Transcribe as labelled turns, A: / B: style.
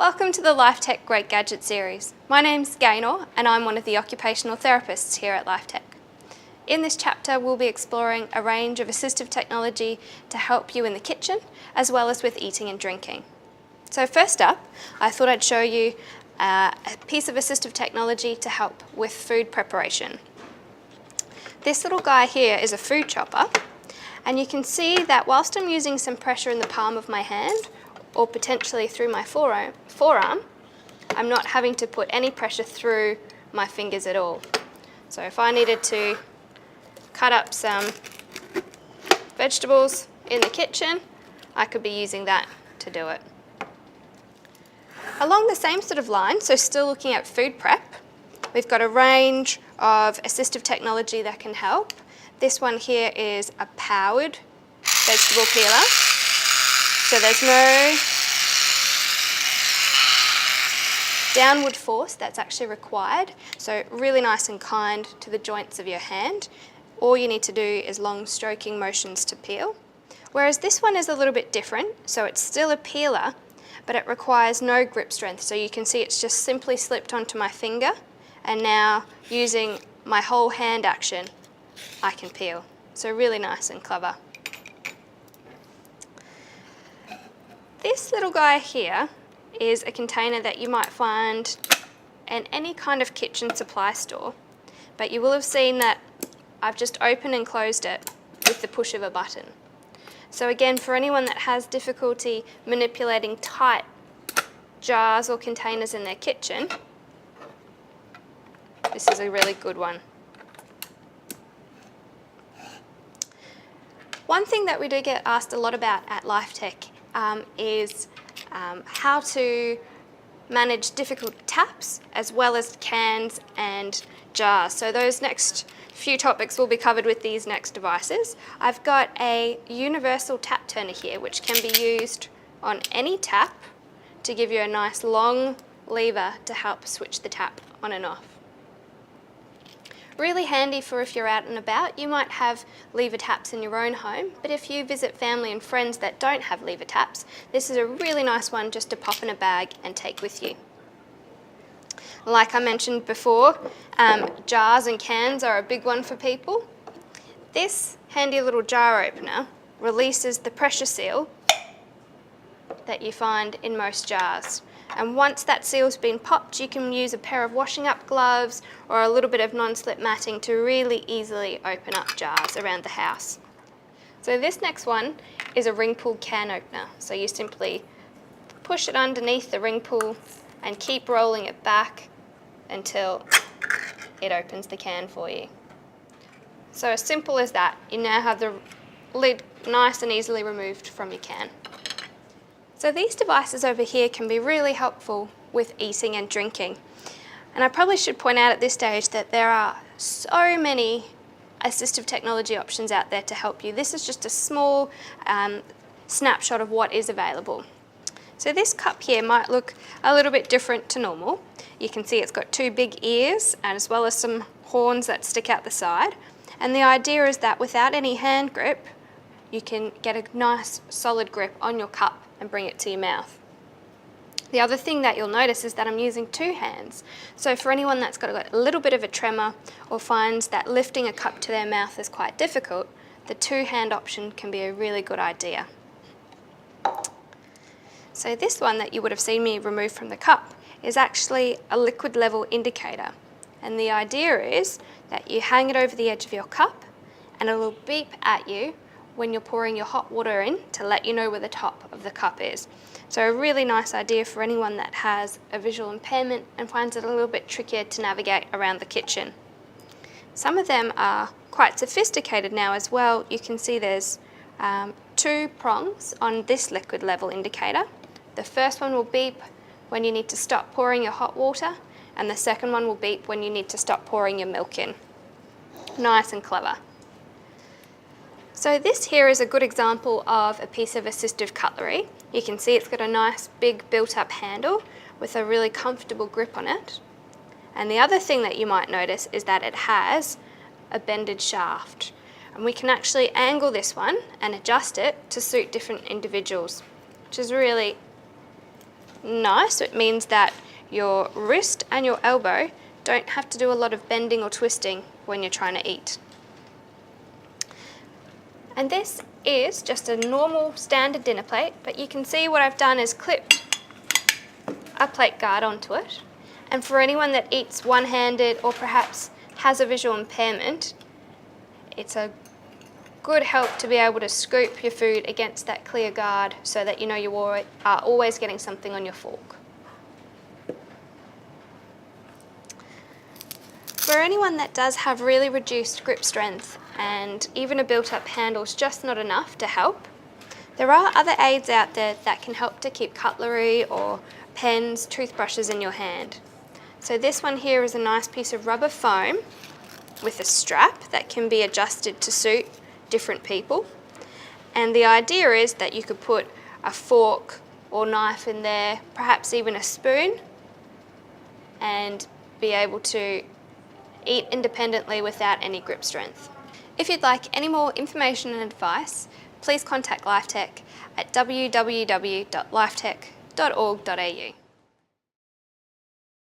A: Welcome to the LifeTec Great Gadget series. My name's Gaynor and I'm one of the occupational therapists here at LifeTec. In this chapter we'll be exploring a range of assistive technology to help you in the kitchen as well as with eating and drinking. So first up, I thought I'd show you a piece of assistive technology to help with food preparation. This little guy here is a food chopper, and you can see that whilst I'm using some pressure in the palm of my hand or potentially through my forearm, I'm not having to put any pressure through my fingers at all. So if I needed to cut up some vegetables in the kitchen, I could be using that to do it. Along the same sort of line, so still looking at food prep, we've got a range of assistive technology that can help. This one here is a powered vegetable peeler. So there's no downward force that's actually required. So really nice and kind to the joints of your hand. All you need to do is long stroking motions to peel. Whereas this one is a little bit different. So it's still a peeler, but it requires no grip strength. So you can see it's just simply slipped onto my finger, and now using my whole hand action, I can peel. So really nice and clever. This little guy here is a container that you might find in any kind of kitchen supply store, but you will have seen that I've just opened and closed it with the push of a button. So again, for anyone that has difficulty manipulating tight jars or containers in their kitchen, this is a really good one. One thing that we do get asked a lot about at LifeTec is how to manage difficult taps as well as cans and jars. So those next few topics will be covered with these next devices. I've got a universal tap turner here which can be used on any tap to give you a nice long lever to help switch the tap on and off. Really handy for if you're out and about. You might have lever taps in your own home, but if you visit family and friends that don't have lever taps, this is a really nice one just to pop in a bag and take with you. Like I mentioned before, jars and cans are a big one for people. This handy little jar opener releases the pressure seal that you find in most jars. And once that seal's been popped, you can use a pair of washing up gloves or a little bit of non-slip matting to really easily open up jars around the house. So this next one is a ring pull can opener. So you simply push it underneath the ring pull and keep rolling it back until it opens the can for you. So as simple as that, you now have the lid nice and easily removed from your can. So these devices over here can be really helpful with eating and drinking. And I probably should point out at this stage that there are so many assistive technology options out there to help you. This is just a small snapshot of what is available. So this cup here might look a little bit different to normal. You can see it's got two big ears and as well as some horns that stick out the side. And the idea is that without any hand grip, you can get a nice solid grip on your cup and bring it to your mouth. The other thing that you'll notice is that I'm using two hands. So for anyone that's got a little bit of a tremor or finds that lifting a cup to their mouth is quite difficult, the two-hand option can be a really good idea. So this one that you would have seen me remove from the cup is actually a liquid level indicator. And the idea is that you hang it over the edge of your cup and it will beep at you when you're pouring your hot water in to let you know where the top of the cup is. So a really nice idea for anyone that has a visual impairment and finds it a little bit trickier to navigate around the kitchen. Some of them are quite sophisticated now as well. You can see there's two prongs on this liquid level indicator. The first one will beep when you need to stop pouring your hot water, and the second one will beep when you need to stop pouring your milk in. Nice and clever. So this here is a good example of a piece of assistive cutlery. You can see it's got a nice big built-up handle with a really comfortable grip on it. And the other thing that you might notice is that it has a bended shaft. And we can actually angle this one and adjust it to suit different individuals, which is really nice. It means that your wrist and your elbow don't have to do a lot of bending or twisting when you're trying to eat. And this is just a normal standard dinner plate, but you can see what I've done is clipped a plate guard onto it. And for anyone that eats one-handed or perhaps has a visual impairment, it's a good help to be able to scoop your food against that clear guard so that you know you are always getting something on your fork. For anyone that does have really reduced grip strength and even a built-up handle is just not enough to help, there are other aids out there that can help to keep cutlery or pens, toothbrushes in your hand. So this one here is a nice piece of rubber foam with a strap that can be adjusted to suit different people. And the idea is that you could put a fork or knife in there, perhaps even a spoon, and be able to eat independently without any grip strength. If you'd like any more information and advice, please contact LifeTec at www.lifetec.org.au.